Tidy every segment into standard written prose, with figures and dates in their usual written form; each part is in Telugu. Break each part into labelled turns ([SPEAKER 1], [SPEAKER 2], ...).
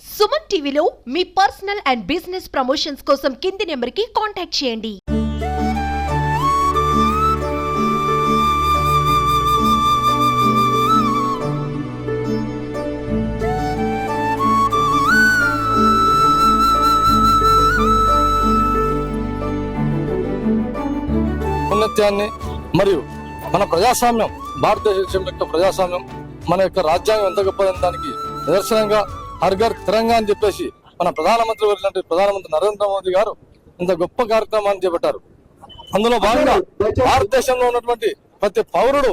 [SPEAKER 1] సుమన్ టీవీలో మీ పర్సనల్ అండ్ బిజినెస్ ప్రమోషన్స్ కోసం కింది నెంబర్కి కాంటాక్ట్ చేయండి.
[SPEAKER 2] ఔన్నత్యాన్ని మరియు మన ప్రజాస్వామ్యం, భారతదేశం యొక్క ప్రజాస్వామ్యం, మన యొక్క రాజ్యాంగం ఎంత గొప్పదని దానికి నిదర్శనంగా హర్ ఘర్ తిరంగా అని చెప్పేసి మన ప్రధానమంత్రి నరేంద్ర మోదీ గారు ఇంత గొప్ప కార్యక్రమాన్ని చేపట్టారు. అందులో భాగంగా భారతదేశంలో ఉన్నటువంటి ప్రతి పౌరుడు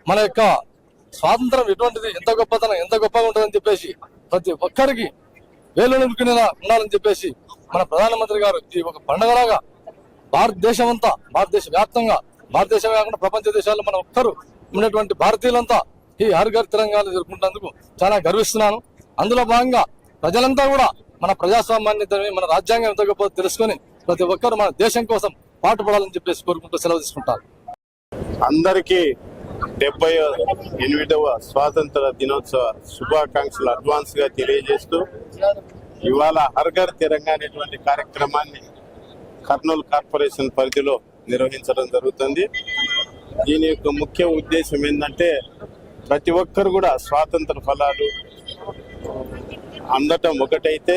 [SPEAKER 2] మన యొక్క స్వాతంత్రం ఎటువంటిది, ఎంత గొప్పతనం, ఎంత గొప్పగా ఉంటుందని చెప్పేసి ప్రతి ఒక్కరికి వేలు నిలుకునేలా ఉండాలని చెప్పేసి మన ప్రధానమంత్రి గారు ఈ ఒక పండుగలాగా భారతదేశం అంతా, భారతదేశ వ్యాప్తంగా, భారతదేశమే కాకుండా ప్రపంచ దేశాల్లో మన ఒక్కరు ఉన్నటువంటి భారతీయులంతా ఈ హర్ ఘర్ తిరంగాను జరుపుకుంటేందుకు చాలా గర్విస్తున్నాను. అందులో భాగంగా ప్రజలంతా కూడా మన ప్రజాస్వామ్యాన్ని, మన రాజ్యాంగం ఎంత గొప్ప తెలుసుకొని ప్రతి ఒక్కరు మన దేశం కోసం పాటుపడాలని చెప్పేసి కోరుకుంటూ సెలవు తీసుకుంటారు.
[SPEAKER 3] అందరికీ 78వ స్వాతంత్ర దినోత్సవ శుభాకాంక్షలు అడ్వాన్స్ గా తెలియజేస్తూ ఇవాళ హర్ ఘర్ తిరంగా అనేటువంటి కార్యక్రమాన్ని కర్నూలు కార్పొరేషన్ పరిధిలో నిర్వహించడం జరుగుతుంది. దీని యొక్క ముఖ్య ఉద్దేశం ఏంటంటే ప్రతి ఒక్కరు కూడా స్వాతంత్ర ఫలాలు అందటం ఒకటైతే,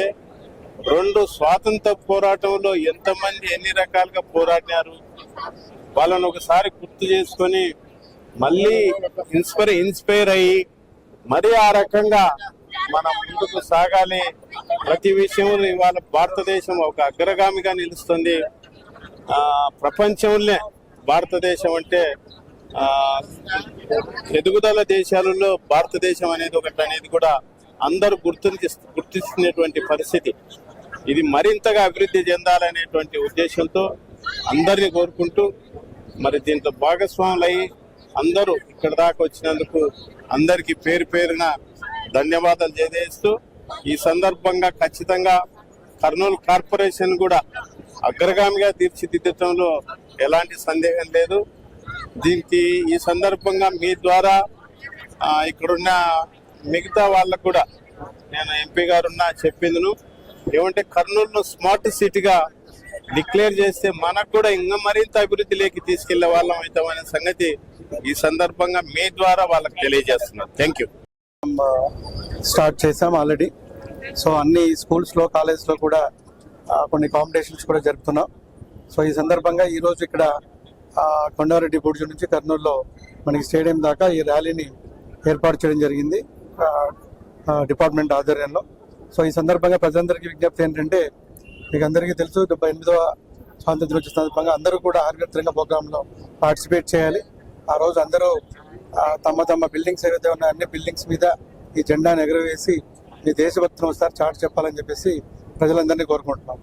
[SPEAKER 3] రెండు స్వాతంత్ర పోరాటంలో ఎంతమంది ఎన్ని రకాలుగా పోరాడినారు వాళ్ళని ఒకసారి గుర్తు చేసుకొని మళ్ళీ ఇన్స్పైర్ అయ్యి మరీ ఆ రకంగా మనం ముందుకు సాగాలి. ప్రతి విషయంలో ఇవాళ భారతదేశం ఒక అగ్రగామిగా నిలుస్తుంది. ప్రపంచంలో భారతదేశం అంటే ఎదుగుదల దేశాలలో భారతదేశం అనేది ఒకటి అనేది కూడా అందరూ గుర్తిస్తున్నటువంటి పరిస్థితి. ఇది మరింతగా అభివృద్ధి చెందాలనేటువంటి ఉద్దేశంతో అందరినీ కోరుకుంటూ మరి దీంట్లో భాగస్వాములు అయ్యి అందరూ ఇక్కడ దాకా వచ్చినందుకు అందరికీ పేరు పేరున ధన్యవాదాలు తెలియజేస్తూ ఈ సందర్భంగా ఖచ్చితంగా కర్నూలు కార్పొరేషన్ కూడా అగ్రగామిగా తీర్చిదిద్దడంలో ఎలాంటి సందేహం లేదు. దీనికి ఈ సందర్భంగా మీ ద్వారా ఇక్కడున్న మిగతా వాళ్ళకు కూడా నేను ఎంపీ గారున్నా చెప్పిందును ఏమంటే కర్నూలును స్మార్ట్ సిటీగా డిక్లేర్ చేస్తే మనకు కూడా ఇంకా మరింత అభివృద్ధిలోకి తీసుకెళ్లే వాళ్ళం అవుతామనే సంగతి ఈ సందర్భంగా మీ ద్వారా వాళ్ళకి తెలియజేస్తున్నాను. Thank you.
[SPEAKER 4] స్టార్ట్ చేసాం ఆల్రెడీ. సో అన్ని స్కూల్స్లో, కాలేజ్లో కూడా కొన్ని కాంపిటీషన్స్ కూడా జరుపుతున్నాం. సో ఈ సందర్భంగా ఈరోజు ఇక్కడ కొండారెడ్డి బుర్జు నుంచి కర్నూలులో మనకి స్టేడియం దాకా ఈ ర్యాలీని ఏర్పాటు చేయడం జరిగింది డిపార్ట్మెంట్ ఆధ్వర్యంలో. సో ఈ సందర్భంగా ప్రజలందరికీ విజ్ఞప్తి ఏంటంటే, మీకు అందరికీ తెలుసు 78వ స్వాతంత్ర దినోత్సవ సందర్భంగా అందరూ కూడా హర్ ఘర్ తిరంగా ప్రోగ్రాంలో పార్టిసిపేట్ చేయాలి. ఆ రోజు అందరూ తమ బిల్డింగ్స్ ఏవైతే ఉన్నాయో అన్ని బిల్డింగ్స్ మీద ఈ జెండాను ఎగురవేసి ఈ దేశభక్తిని ఒకసారి చాటి చెప్పాలని చెప్పేసి ప్రజలందరినీ కోరుకుంటున్నాం.